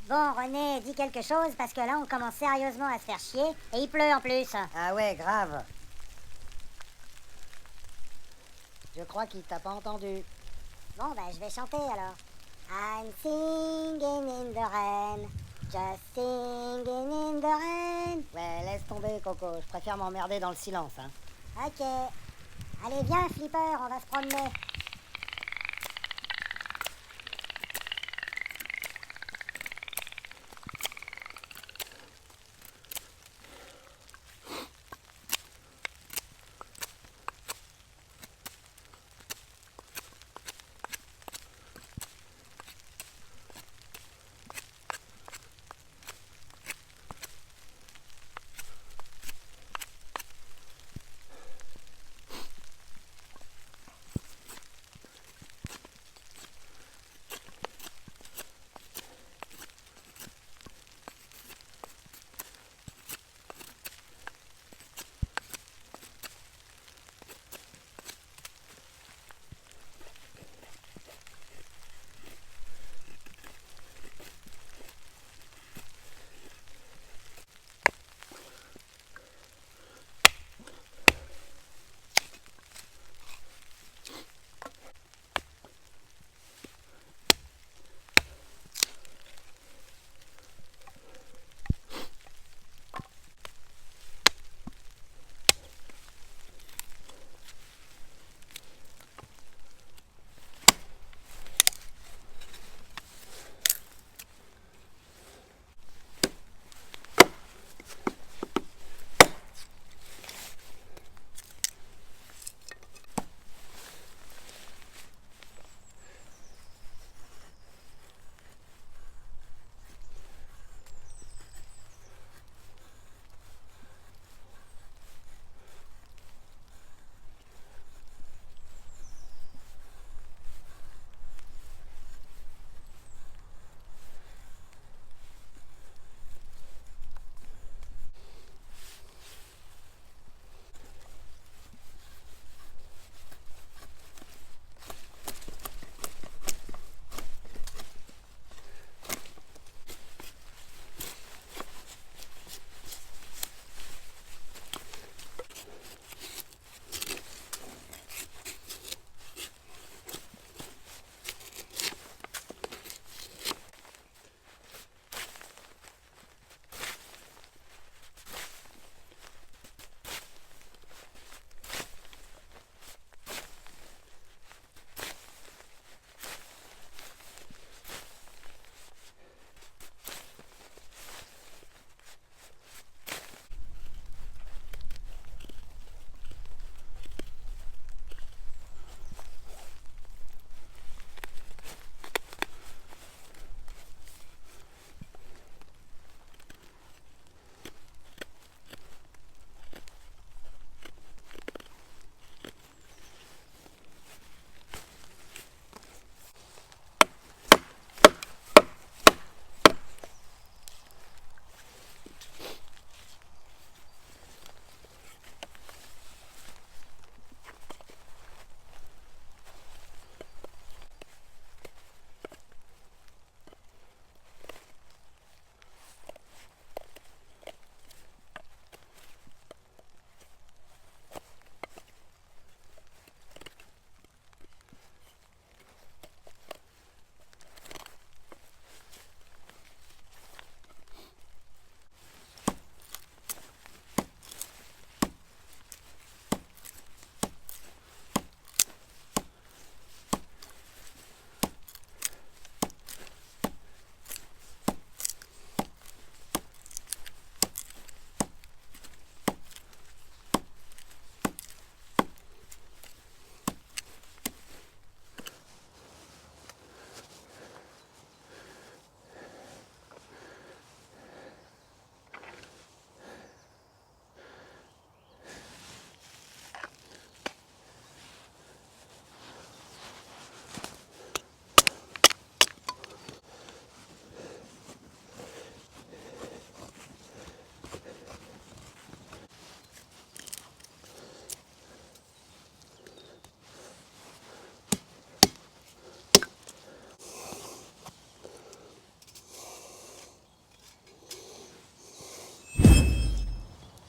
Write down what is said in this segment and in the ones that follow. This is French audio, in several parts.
Bon, René, dis quelque chose parce que là, on commence sérieusement à se faire chier et il pleut en plus. Ah ouais, grave. Je crois qu'il t'a pas entendu. Bon, ben, je vais chanter alors. I'm singing in the rain, just singing in the rain. Ouais, laisse tomber, Coco. Je préfère m'emmerder dans le silence, hein. Ok. Allez, viens, Flipper, on va se promener.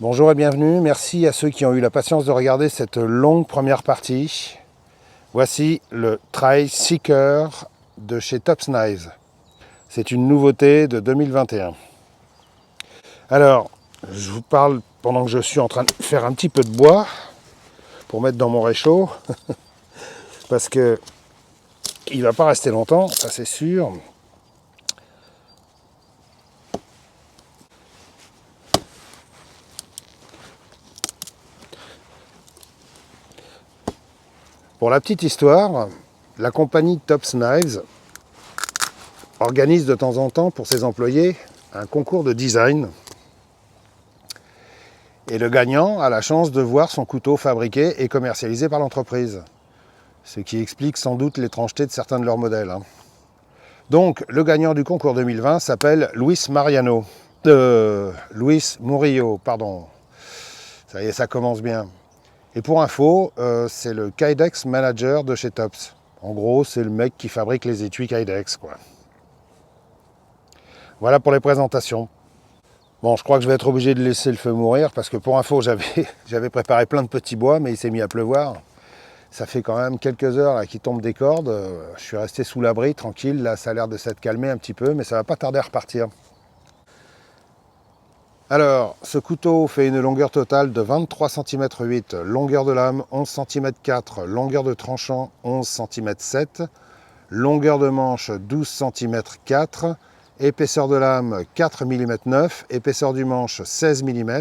Bonjour et bienvenue, merci à ceux qui ont eu la patience de regarder cette longue première partie. Voici le Trail Seeker de chez Tops Knives. C'est une nouveauté de 2021. Alors, je vous parle pendant que je suis en train de faire un petit peu de bois pour mettre dans mon réchaud, parce que il va pas rester longtemps, ça c'est sûr. Pour la petite histoire, la compagnie Tops Knives organise de temps en temps pour ses employés un concours de design. Et le gagnant a la chance de voir son couteau fabriqué et commercialisé par l'entreprise. Ce qui explique sans doute l'étrangeté de certains de leurs modèles. Donc, le gagnant du concours 2020 s'appelle Luis Murillo, pardon. Ça y est, ça commence bien. Et pour info, c'est le Kydex Manager de chez Tops. En gros, c'est le mec qui fabrique les étuis Kydex, quoi. Voilà pour les présentations. Bon, je crois que je vais être obligé de laisser le feu mourir parce que pour info, j'avais préparé plein de petits bois, mais il s'est mis à pleuvoir. Ça fait quand même quelques heures là, qu'il tombe des cordes. Je suis resté sous l'abri, tranquille. Là, ça a l'air de s'être calmé un petit peu, mais ça va pas tarder à repartir. Alors, ce couteau fait une longueur totale de 23 cm 8, longueur de lame 11 cm 4, longueur de tranchant 11 cm 7, longueur de manche 12 cm 4, épaisseur de lame 4 mm 9, épaisseur du manche 16 mm.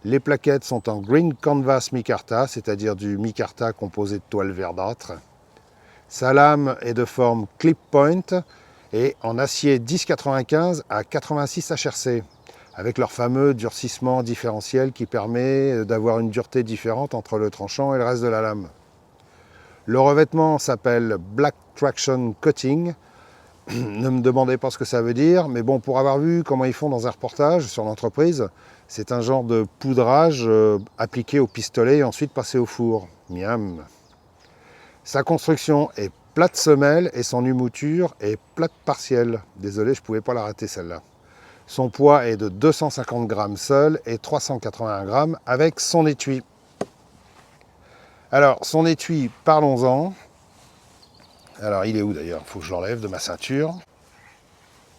Les plaquettes sont en green canvas micarta, c'est-à-dire du micarta composé de toile verdâtre. Sa lame est de forme clip point et en acier 1095 à 86 HRC, avec leur fameux durcissement différentiel qui permet d'avoir une dureté différente entre le tranchant et le reste de la lame. Le revêtement s'appelle Black Traction Coating. Ne me demandez pas ce que ça veut dire, mais bon, pour avoir vu comment ils font dans un reportage sur l'entreprise, c'est un genre de poudrage appliqué au pistolet et ensuite passé au four. Miam. Sa construction est plate semelle et son mouture est plate partielle. Désolé, je ne pouvais pas la rater celle-là. Son poids est de 250 grammes seul et 381 grammes avec son étui. Alors, son étui, parlons-en. Alors, il est où d'ailleurs? Il faut que je l'enlève de ma ceinture.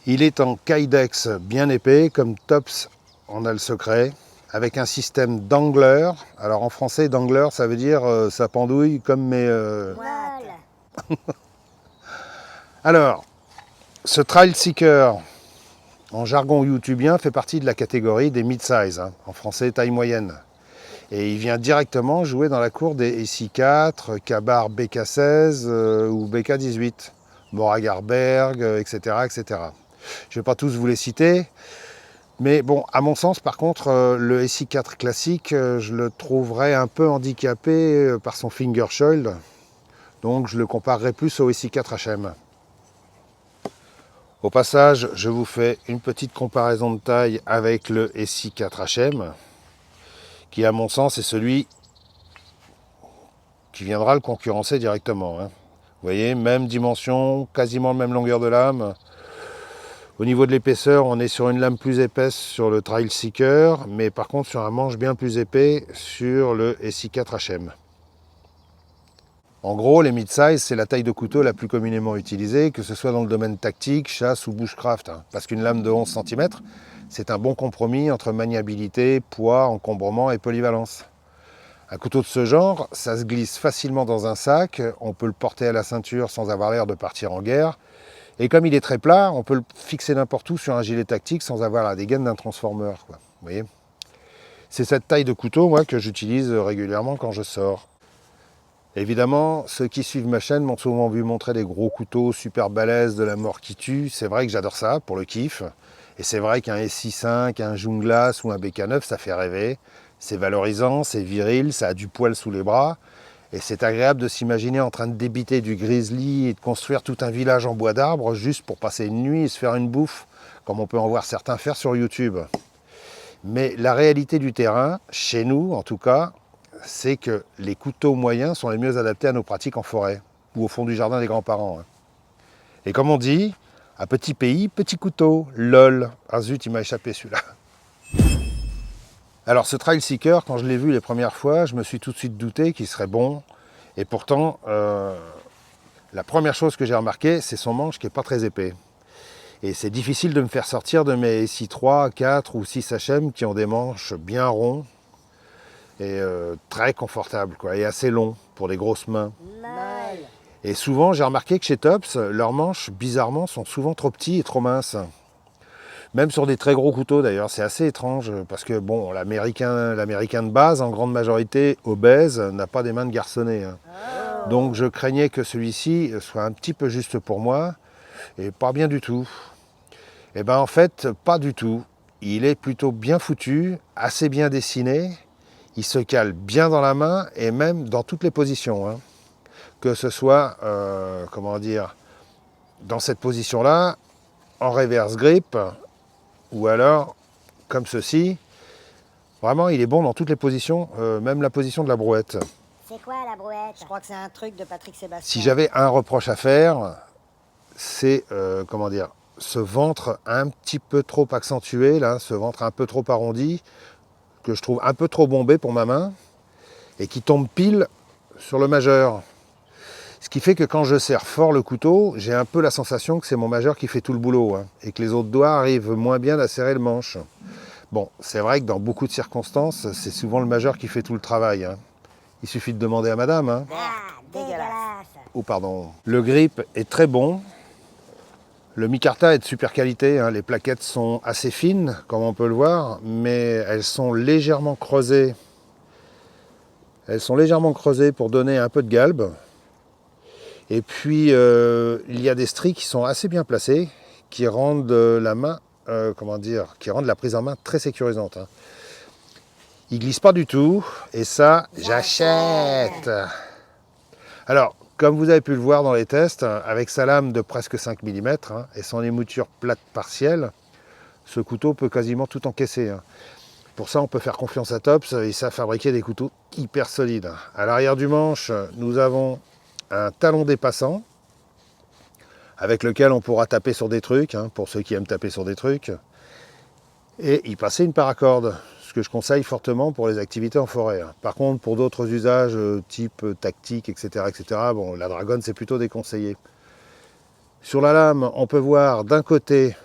Il est en Kydex bien épais, comme Tops en a le secret, avec un système d'angler. Alors, en français, d'angler, ça veut dire ça pendouille comme mes... Alors, ce Trail Seeker, en jargon youtubien, fait partie de la catégorie des mid-size, en français taille moyenne. Et il vient directement jouer dans la cour des SI4, Kabar BK16 ou BK18, Moragarberg, etc., etc. Je ne vais pas tous vous les citer, mais bon, à mon sens, par contre, le SI4 classique, je le trouverais un peu handicapé par son finger shield, donc je le comparerais plus au SI4 HM. Au passage, je vous fais une petite comparaison de taille avec le SI4 HM, qui à mon sens est celui qui viendra le concurrencer directement. Vous voyez, même dimension, quasiment la même longueur de lame. Au niveau de l'épaisseur, on est sur une lame plus épaisse sur le Trail Seeker, mais par contre sur un manche bien plus épais sur le SI4 HM. En gros, les mid-size, c'est la taille de couteau la plus communément utilisée, que ce soit dans le domaine tactique, chasse ou bushcraft. Parce qu'une lame de 11 cm, c'est un bon compromis entre maniabilité, poids, encombrement et polyvalence. Un couteau de ce genre, ça se glisse facilement dans un sac, on peut le porter à la ceinture sans avoir l'air de partir en guerre. Et comme il est très plat, on peut le fixer n'importe où sur un gilet tactique sans avoir la dégaine d'un transformer. Vous voyez ? C'est cette taille de couteau, moi, que j'utilise régulièrement quand je sors. Évidemment, ceux qui suivent ma chaîne m'ont souvent vu montrer des gros couteaux super balèzes de la mort qui tue. C'est vrai que j'adore ça, pour le kiff. Et c'est vrai qu'un SI5, un Junglas ou un BK9, ça fait rêver. C'est valorisant, c'est viril, ça a du poil sous les bras. Et c'est agréable de s'imaginer en train de débiter du grizzly et de construire tout un village en bois d'arbres juste pour passer une nuit et se faire une bouffe, comme on peut en voir certains faire sur YouTube. Mais la réalité du terrain, chez nous en tout cas, c'est que les couteaux moyens sont les mieux adaptés à nos pratiques en forêt ou au fond du jardin des grands-parents. Et comme on dit, à petit pays, petit couteau, lol. Ah zut, il m'a échappé celui-là. Alors ce Trail Seeker, quand je l'ai vu les premières fois, je me suis tout de suite douté qu'il serait bon. Et pourtant, la première chose que j'ai remarqué, c'est son manche qui n'est pas très épais. Et c'est difficile de me faire sortir de mes SI 3, 4 ou 6 HM qui ont des manches bien ronds et très confortables, quoi, et assez longs pour des grosses mains. Molle. Et souvent, j'ai remarqué que chez Tops, leurs manches, bizarrement, sont souvent trop petits et trop minces. Même sur des très gros couteaux, d'ailleurs, c'est assez étrange, parce que, bon, l'américain de base, en grande majorité obèse, n'a pas des mains de garçonnet. Hein. Oh. Donc, je craignais que celui-ci soit un petit peu juste pour moi, et pas bien du tout. Et bien, en fait, pas du tout. Il est plutôt bien foutu, assez bien dessiné, il se cale bien dans la main, et même dans toutes les positions. Hein. Que ce soit, comment dire, dans cette position-là, en reverse grip, ou alors comme ceci. Vraiment, il est bon dans toutes les positions, même la position de la brouette. C'est quoi la brouette? Je crois que c'est un truc de Patrick Sébastien. Si j'avais un reproche à faire, c'est, comment dire, ce ventre un petit peu trop accentué, là, ce ventre un peu trop arrondi, que je trouve un peu trop bombé pour ma main, et qui tombe pile sur le majeur. Ce qui fait que quand je serre fort le couteau, j'ai un peu la sensation que c'est mon majeur qui fait tout le boulot, hein, et que les autres doigts arrivent moins bien à serrer le manche. Bon, c'est vrai que dans beaucoup de circonstances, c'est souvent le majeur qui fait tout le travail. Hein. Il suffit de demander à madame. Hein. Ah, dégueulasse. Oh, pardon. Le grip est très bon. Le micarta est de super qualité. Hein. Les plaquettes sont assez fines, comme on peut le voir, mais elles sont légèrement creusées. Elles sont légèrement creusées pour donner un peu de galbe. Et puis, il y a des stries qui sont assez bien placées, qui rendent la main, comment dire, qui rendent la prise en main très sécurisante. Hein. Il glisse pas du tout, et ça, j'achète. Alors, comme vous avez pu le voir dans les tests, avec sa lame de presque 5 mm hein, et son émouture plate partielle, ce couteau peut quasiment tout encaisser. Hein. Pour ça, on peut faire confiance à Tops, ils savent fabriquer des couteaux hyper solides. À l'arrière du manche, nous avons un talon dépassant avec lequel on pourra taper sur des trucs, hein, pour ceux qui aiment taper sur des trucs, et y passer une paracorde, ce que je conseille fortement pour les activités en forêt. Hein. Par contre, pour d'autres usages type tactique, etc., bon, la dragonne, c'est plutôt déconseillé. Sur la lame, on peut voir d'un côté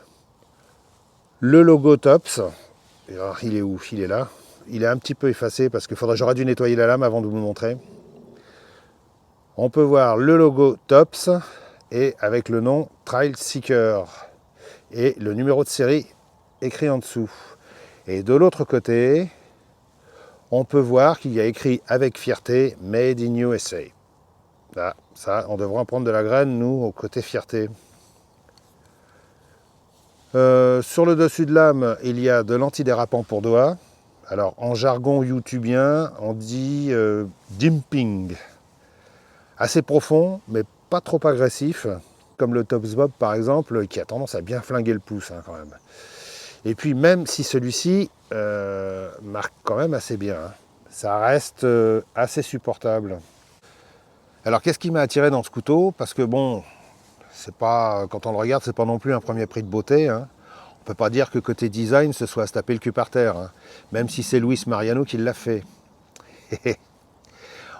le logo Tops. Et alors, il est où? Il est là. Il est un petit peu effacé parce que j'aurais dû nettoyer la lame avant de vous le montrer. On peut voir le logo Tops et avec le nom Trail Seeker et le numéro de série écrit en dessous. Et de l'autre côté, on peut voir qu'il y a écrit avec fierté Made in USA. Là, ça, on devrait en prendre de la graine, nous, au côté fierté. Sur le dessus de lame, il y a de l'antidérapant pour doigts. Alors, en jargon youtubien, on dit dimping. Assez profond, mais pas trop agressif, comme le Tops Bob par exemple, qui a tendance à bien flinguer le pouce hein, quand même. Et puis même si celui-ci marque quand même assez bien, hein, ça reste assez supportable. Alors qu'est-ce qui m'a attiré dans ce couteau? Parce que bon, c'est pas, quand on le regarde, c'est pas non plus un premier prix de beauté. Hein. On peut pas dire que côté design, ce soit à se taper le cul par terre, hein, même si c'est Luis Mariano qui l'a fait.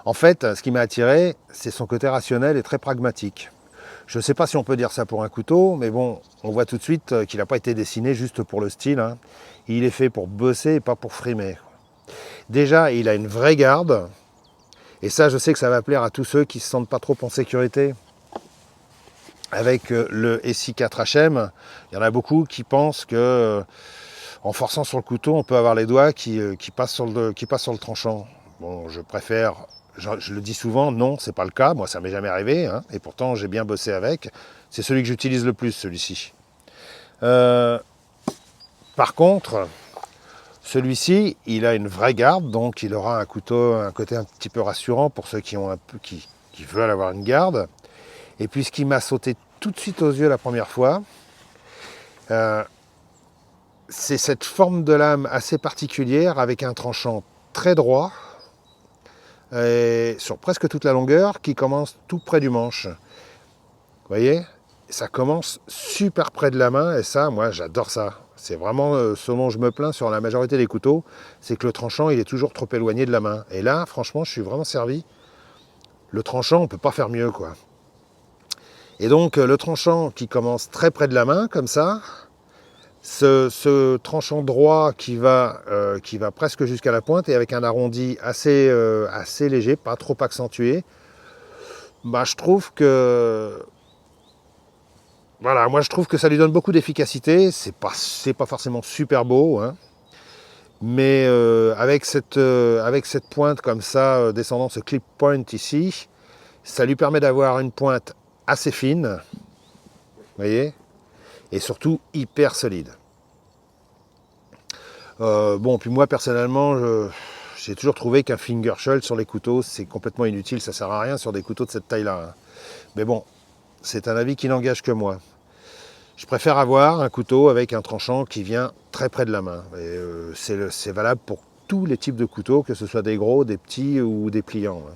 En fait, ce qui m'a attiré, c'est son côté rationnel et très pragmatique. Je ne sais pas si on peut dire ça pour un couteau, mais bon, on voit tout de suite qu'il n'a pas été dessiné juste pour le style. Hein. Il est fait pour bosser et pas pour frimer. Déjà, il a une vraie garde. Et ça, je sais que ça va plaire à tous ceux qui ne se sentent pas trop en sécurité. Avec le SI4HM, il y en a beaucoup qui pensent que en forçant sur le couteau, on peut avoir les doigts qui passent sur le tranchant. Bon, je préfère... Je le dis souvent, non, c'est pas le cas. Moi, ça m'est jamais arrivé, hein, et pourtant, j'ai bien bossé avec. C'est celui que j'utilise le plus, celui-ci. Par contre, celui-ci, il a une vraie garde, donc il aura un côté un petit peu rassurant pour ceux qui veulent avoir une garde. Et puis, ce qui m'a sauté tout de suite aux yeux la première fois, c'est cette forme de lame assez particulière avec un tranchant très droit, et sur presque toute la longueur, qui commence tout près du manche. Vous voyez, ça commence super près de la main, et ça, moi, j'adore ça. C'est vraiment ce dont je me plains sur la majorité des couteaux, c'est que le tranchant, il est toujours trop éloigné de la main. Et là, franchement, je suis vraiment servi. Le tranchant, on ne peut pas faire mieux, quoi. Et donc, le tranchant qui commence très près de la main, comme ça, ce tranchant droit qui va presque jusqu'à la pointe et avec un arrondi assez léger, pas trop accentué, bah, je trouve que... Voilà, moi je trouve que ça lui donne beaucoup d'efficacité. C'est pas forcément super beau, hein, mais avec cette pointe comme ça, descendant ce clip point ici, ça lui permet d'avoir une pointe assez fine, vous voyez, et surtout hyper solide. Bon, puis moi personnellement, j'ai toujours trouvé qu'un finger shell sur les couteaux, c'est complètement inutile, ça sert à rien sur des couteaux de cette taille-là, hein. Mais bon, c'est un avis qui n'engage que moi. Je préfère avoir un couteau avec un tranchant qui vient très près de la main. C'est valable pour tous les types de couteaux, que ce soit des gros, des petits ou des pliants, hein.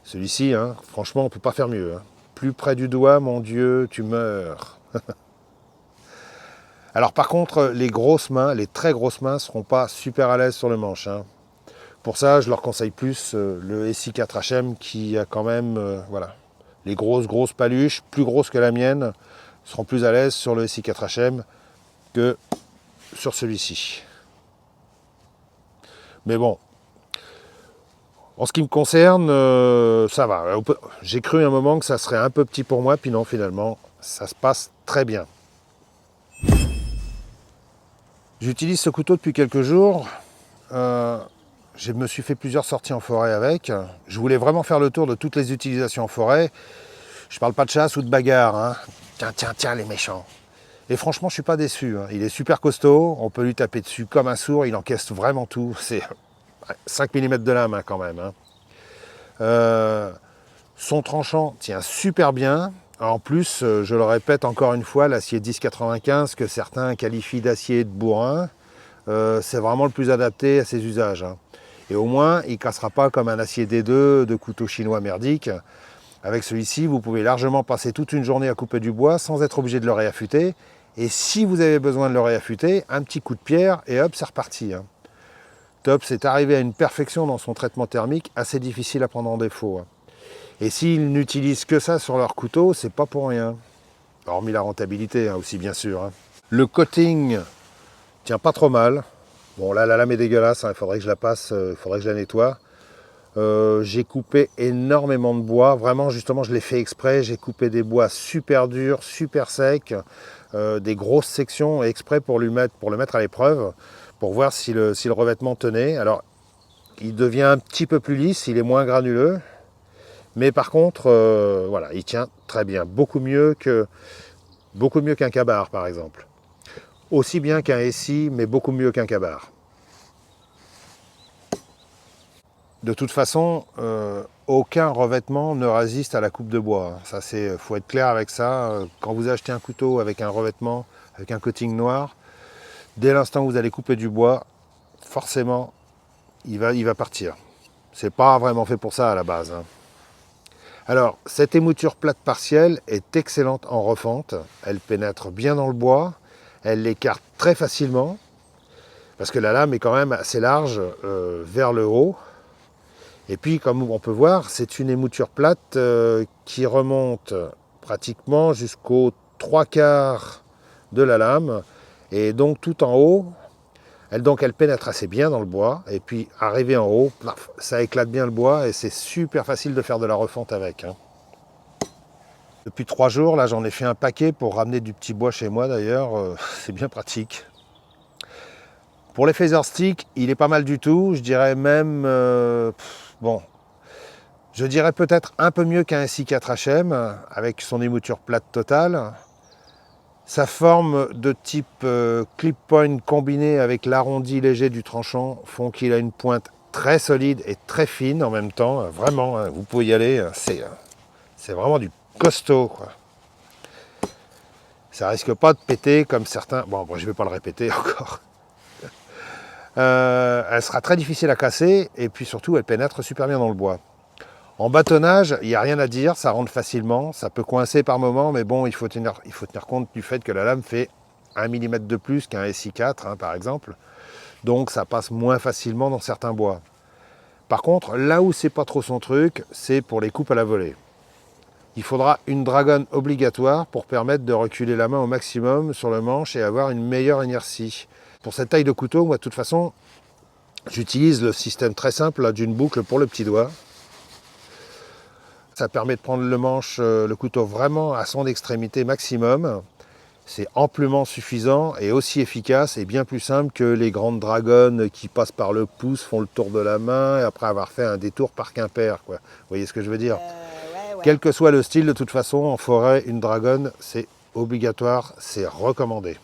Celui-ci, hein, franchement, on ne peut pas faire mieux, hein. Plus près du doigt, mon Dieu, tu meurs. Alors par contre, les grosses mains, les très grosses mains, ne seront pas super à l'aise sur le manche, hein. Pour ça, je leur conseille plus le SI4HM qui a quand même, voilà, les grosses paluches, plus grosses que la mienne, seront plus à l'aise sur le SI4HM que sur celui-ci. Mais bon, en ce qui me concerne, ça va. J'ai cru un moment que ça serait un peu petit pour moi, puis non, finalement, ça se passe très bien. J'utilise ce couteau depuis quelques jours. Je me suis fait plusieurs sorties en forêt avec. Je voulais vraiment faire le tour de toutes les utilisations en forêt. Je parle pas de chasse ou de bagarre, hein. Tiens, les méchants. Et franchement, je suis pas déçu, hein. Il est super costaud, on peut lui taper dessus comme un sourd, il encaisse vraiment tout. C'est 5 mm de lame, hein, quand même, hein. Son tranchant tient super bien. En plus, je le répète encore une fois, l'acier 1095 que certains qualifient d'acier de bourrin, c'est vraiment le plus adapté à ses usages, hein. Et au moins, il ne cassera pas comme un acier D2 de couteau chinois merdique. Avec celui-ci, vous pouvez largement passer toute une journée à couper du bois sans être obligé de le réaffûter. Et si vous avez besoin de le réaffûter, un petit coup de pierre et hop, c'est reparti, hein. Tops est arrivé à une perfection dans son traitement thermique assez difficile à prendre en défaut, hein. Et s'ils n'utilisent que ça sur leur couteau, c'est pas pour rien. Hormis la rentabilité, hein, aussi, bien sûr, hein. Le coating tient pas trop mal. Bon, là, la lame est dégueulasse, hein, il faudrait que je la passe, il faudrait que je la nettoie. J'ai coupé énormément de bois, vraiment justement je l'ai fait exprès, j'ai coupé des bois super durs, super secs, des grosses sections exprès pour le mettre à l'épreuve, pour voir si le revêtement tenait. Alors il devient un petit peu plus lisse, il est moins granuleux, mais par contre voilà, il tient très bien, beaucoup mieux qu'un Ka-Bar par exemple. Aussi bien qu'un SI, mais beaucoup mieux qu'un Ka-Bar. De toute façon, aucun revêtement ne résiste à la coupe de bois. Ça, faut être clair avec ça. Quand vous achetez un couteau avec un revêtement, avec un coating noir, dès l'instant où vous allez couper du bois, forcément, il va partir. C'est pas vraiment fait pour ça à la base, hein. Alors, cette émouture plate partielle est excellente en refente. Elle pénètre bien dans le bois. Elle l'écarte très facilement, parce que la lame est quand même assez large vers le haut. Et puis, comme on peut voir, c'est une émouture plate qui remonte pratiquement jusqu'aux 3/4 de la lame. Et donc, tout en haut, elle pénètre assez bien dans le bois. Et puis, arrivé en haut, plaf, ça éclate bien le bois et c'est super facile de faire de la refente avec, hein. Depuis 3 jours, là, j'en ai fait un paquet pour ramener du petit bois chez moi, d'ailleurs. C'est bien pratique. Pour les phaser sticks, il est pas mal du tout. Je dirais même... bon, je dirais peut-être un peu mieux qu'un SI4HM avec son émouture plate totale. Sa forme de type clip point combiné avec l'arrondi léger du tranchant font qu'il a une pointe très solide et très fine en même temps. Vraiment, hein, vous pouvez y aller, c'est vraiment du costaud, quoi. Ça risque pas de péter comme certains... Bon, je ne vais pas le répéter encore. Elle sera très difficile à casser et puis surtout elle pénètre super bien dans le bois. En bâtonnage, il n'y a rien à dire, ça rentre facilement, ça peut coincer par moment, mais bon, il faut tenir compte du fait que la lame fait 1 mm de plus qu'un SI4 hein, par exemple. Donc ça passe moins facilement dans certains bois. Par contre, là où c'est pas trop son truc, c'est pour les coupes à la volée. Il faudra une dragonne obligatoire pour permettre de reculer la main au maximum sur le manche et avoir une meilleure inertie. Pour cette taille de couteau, moi de toute façon, j'utilise le système très simple d'une boucle pour le petit doigt. Ça permet de prendre le couteau vraiment à son extrémité maximum. C'est amplement suffisant et aussi efficace et bien plus simple que les grandes dragonnes qui passent par le pouce, font le tour de la main et après avoir fait un détour par Quimper, quoi. Vous voyez ce que je veux dire? Ouais. Quel que soit le style, de toute façon, en forêt, une dragonne, c'est obligatoire, c'est recommandé.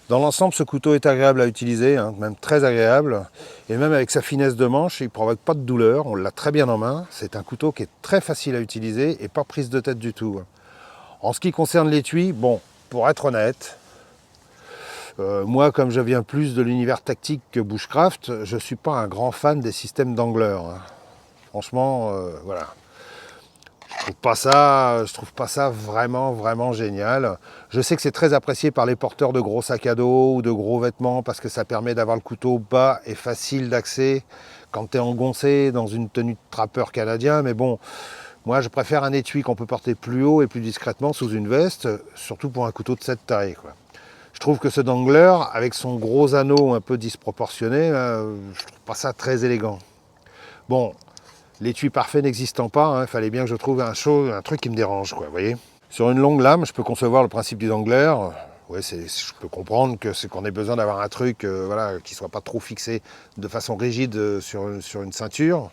Dans l'ensemble, ce couteau est agréable à utiliser, hein, même très agréable. Et même avec sa finesse de manche, il ne provoque pas de douleur. On l'a très bien en main. C'est un couteau qui est très facile à utiliser et pas prise de tête du tout. En ce qui concerne l'étui, bon, pour être honnête, moi, comme je viens plus de l'univers tactique que bushcraft, je ne suis pas un grand fan des systèmes d'angleur. Hein. Franchement, voilà. Je trouve pas ça vraiment génial. Je sais que c'est très apprécié par les porteurs de gros sacs à dos ou de gros vêtements parce que ça permet d'avoir le couteau bas et facile d'accès quand tu es engoncé dans une tenue de trappeur canadien. Mais bon, moi je préfère un étui qu'on peut porter plus haut et plus discrètement sous une veste, surtout pour un couteau de cette taille, quoi. Je trouve que ce dangler, avec son gros anneau un peu disproportionné, je trouve pas ça très élégant. Bon, l'étui parfait n'existant pas, il fallait bien que je trouve un truc qui me dérange, quoi, vous voyez. Sur une longue lame, je peux concevoir le principe du dangler. Ouais, je peux comprendre qu'on ait besoin d'avoir un truc voilà, qui ne soit pas trop fixé de façon rigide sur une ceinture.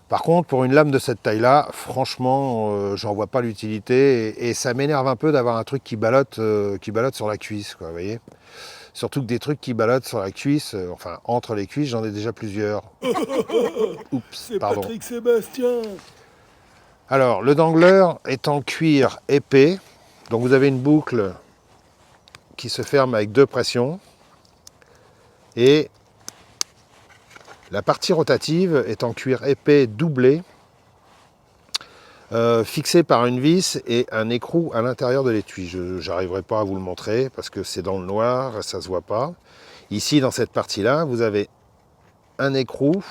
Par contre, pour une lame de cette taille-là, franchement, j'en vois pas l'utilité. Et ça m'énerve un peu d'avoir un truc qui ballotte sur la cuisse, quoi, vous voyez. Surtout que des trucs qui ballottent sur la cuisse, enfin entre les cuisses, j'en ai déjà plusieurs. Oups, C'est pardon. Patrick Sébastien. Alors, le dangler est en cuir épais. Donc vous avez une boucle qui se ferme avec 2 pressions. Et la partie rotative est en cuir épais doublé, fixé par une vis et un écrou à l'intérieur de l'étui. Je n'arriverai pas à vous le montrer parce que c'est dans le noir, ça ne se voit pas. Ici, dans cette partie-là, vous avez un écrou.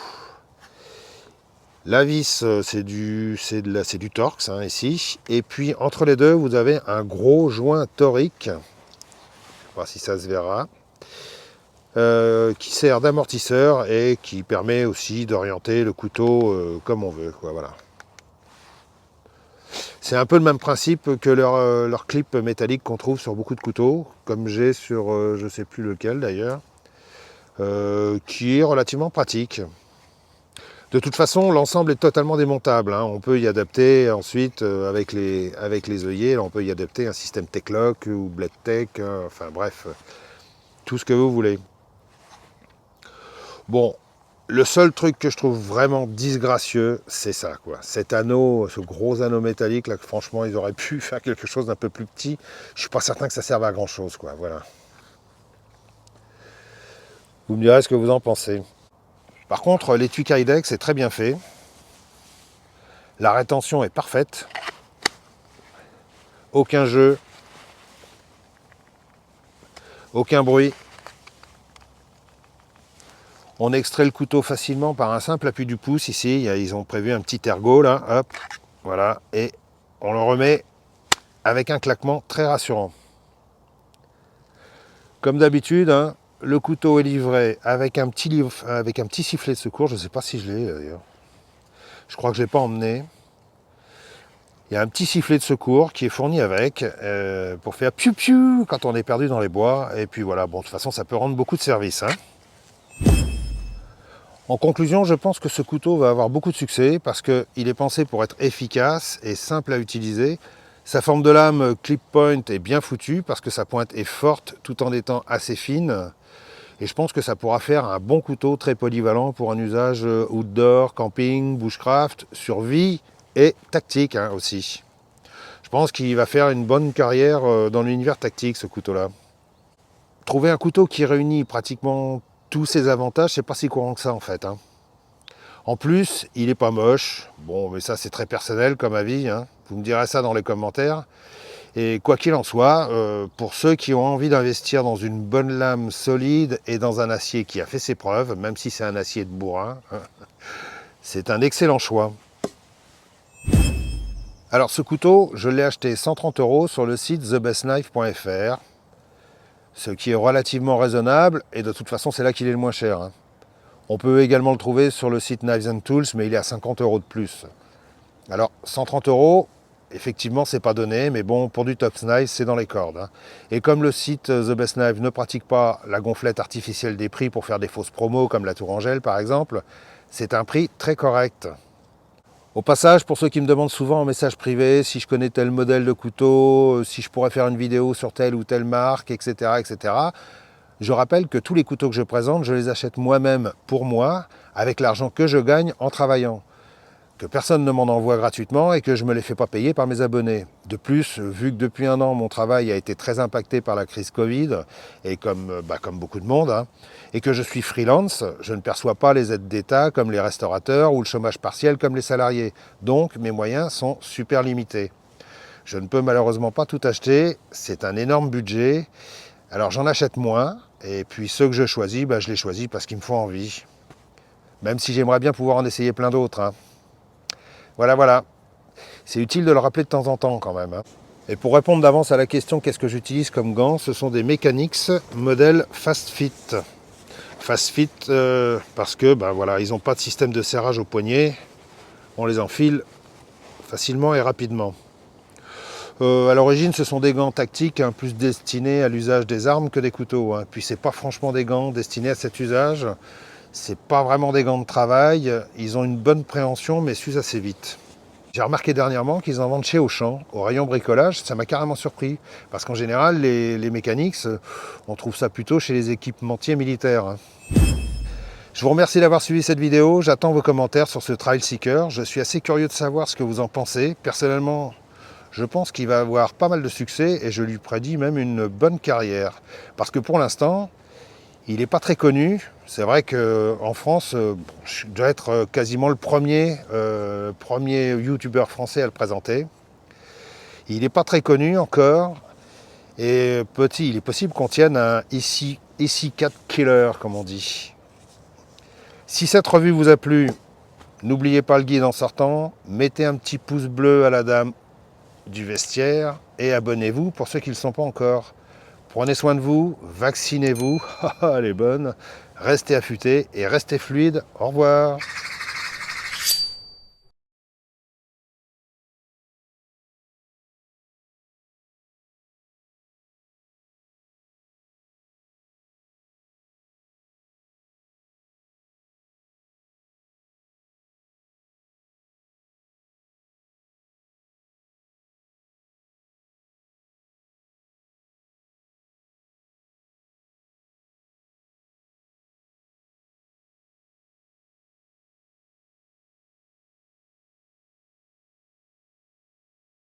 La vis, c'est du Torx, hein, ici. Et puis, entre les deux, vous avez un gros joint torique. Je ne sais pas si ça se verra. Qui sert d'amortisseur et qui permet aussi d'orienter le couteau comme on veut, quoi, voilà. C'est un peu le même principe que leur clip métallique qu'on trouve sur beaucoup de couteaux, comme j'ai sur je ne sais plus lequel d'ailleurs, qui est relativement pratique. De toute façon, l'ensemble est totalement démontable, hein. On peut y adapter ensuite avec les œillets, on peut y adapter un système Tech-Lock ou Blade Tech, hein, enfin bref, tout ce que vous voulez. Bon, le seul truc que je trouve vraiment disgracieux, c'est ça, quoi. Cet anneau, ce gros anneau métallique, là, franchement, ils auraient pu faire quelque chose d'un peu plus petit. Je suis pas certain que ça serve à grand chose, quoi, voilà. Vous me direz ce que vous en pensez. Par contre, l'étui Kydex est très bien fait. La rétention est parfaite. Aucun jeu. Aucun bruit. On extrait le couteau facilement par un simple appui du pouce ici. Ils ont prévu un petit ergot là. Hop, voilà. Et on le remet avec un claquement très rassurant. Comme d'habitude, hein, le couteau est livré avec un petit sifflet de secours. Je ne sais pas si je l'ai d'ailleurs. Je crois que je ne l'ai pas emmené. Il y a un petit sifflet de secours qui est fourni avec pour faire piou-piou quand on est perdu dans les bois. Et puis voilà, bon, de toute façon, ça peut rendre beaucoup de service, hein. En conclusion, je pense que ce couteau va avoir beaucoup de succès parce qu'il est pensé pour être efficace et simple à utiliser. Sa forme de lame clip point est bien foutue parce que sa pointe est forte tout en étant assez fine. Et je pense que ça pourra faire un bon couteau très polyvalent pour un usage outdoor, camping, bushcraft, survie et tactique, hein, aussi. Je pense qu'il va faire une bonne carrière dans l'univers tactique, ce couteau-là. Trouver un couteau qui réunit pratiquement tous ces avantages, c'est pas si courant que ça en fait, hein. En plus, il n'est pas moche. Bon, mais ça c'est très personnel comme avis, hein. Vous me direz ça dans les commentaires. Et quoi qu'il en soit, pour ceux qui ont envie d'investir dans une bonne lame solide et dans un acier qui a fait ses preuves, même si c'est un acier de bourrin, c'est un excellent choix. Alors ce couteau, je l'ai acheté 130 € sur le site thebestknife.fr, ce qui est relativement raisonnable, et de toute façon c'est là qu'il est le moins cher, hein. On peut également le trouver sur le site Knives and Tools, mais il est à 50 € de plus. Alors 130 €, effectivement c'est pas donné, mais bon, pour du top knife c'est dans les cordes, hein. Et comme le site The Best Knife ne pratique pas la gonflette artificielle des prix pour faire des fausses promos comme la Tourangelle par exemple, c'est un prix très correct. Au passage, pour ceux qui me demandent souvent en message privé si je connais tel modèle de couteau, si je pourrais faire une vidéo sur telle ou telle marque, etc., etc., je rappelle que tous les couteaux que je présente, je les achète moi-même pour moi, avec l'argent que je gagne en travaillant. Que personne ne m'en envoie gratuitement et que je ne me les fais pas payer par mes abonnés. De plus, vu que depuis un an, mon travail a été très impacté par la crise Covid, et comme beaucoup de monde, hein, et que je suis freelance, je ne perçois pas les aides d'État comme les restaurateurs ou le chômage partiel comme les salariés. Donc, mes moyens sont super limités. Je ne peux malheureusement pas tout acheter, c'est un énorme budget. Alors j'en achète moins, et puis ceux que je choisis, je les choisis parce qu'ils me font envie. Même si j'aimerais bien pouvoir en essayer plein d'autres, hein. Voilà. C'est utile de le rappeler de temps en temps quand même, hein. Et pour répondre d'avance à la question qu'est-ce que j'utilise comme gants, ce sont des Mechanix modèle Fast Fit. Fast Fit parce que ils n'ont pas de système de serrage au poignet. On les enfile facilement et rapidement. À l'origine, ce sont des gants tactiques, hein, plus destinés à l'usage des armes que des couteaux, hein. Puis c'est pas franchement des gants destinés à cet usage. C'est pas vraiment des gants de travail. Ils ont une bonne préhension, mais s'usent assez vite. J'ai remarqué dernièrement qu'ils en vendent chez Auchan, au rayon bricolage. Ça m'a carrément surpris. Parce qu'en général, les Mechanix, on trouve ça plutôt chez les équipementiers militaires, hein. Je vous remercie d'avoir suivi cette vidéo. J'attends vos commentaires sur ce Trail Seeker. Je suis assez curieux de savoir ce que vous en pensez. Personnellement, je pense qu'il va avoir pas mal de succès et je lui prédis même une bonne carrière. Parce que pour l'instant, il n'est pas très connu. C'est vrai qu'en France, je dois être quasiment le premier youtubeur français à le présenter. Il n'est pas très connu encore. Et il est possible qu'on tienne un EC4 Killer, comme on dit. Si cette revue vous a plu, n'oubliez pas le guide en sortant. Mettez un petit pouce bleu à la dame du vestiaire et abonnez-vous pour ceux qui ne le sont pas encore. Prenez soin de vous, vaccinez-vous, elle est bonne, restez affûtés et restez fluides. Au revoir.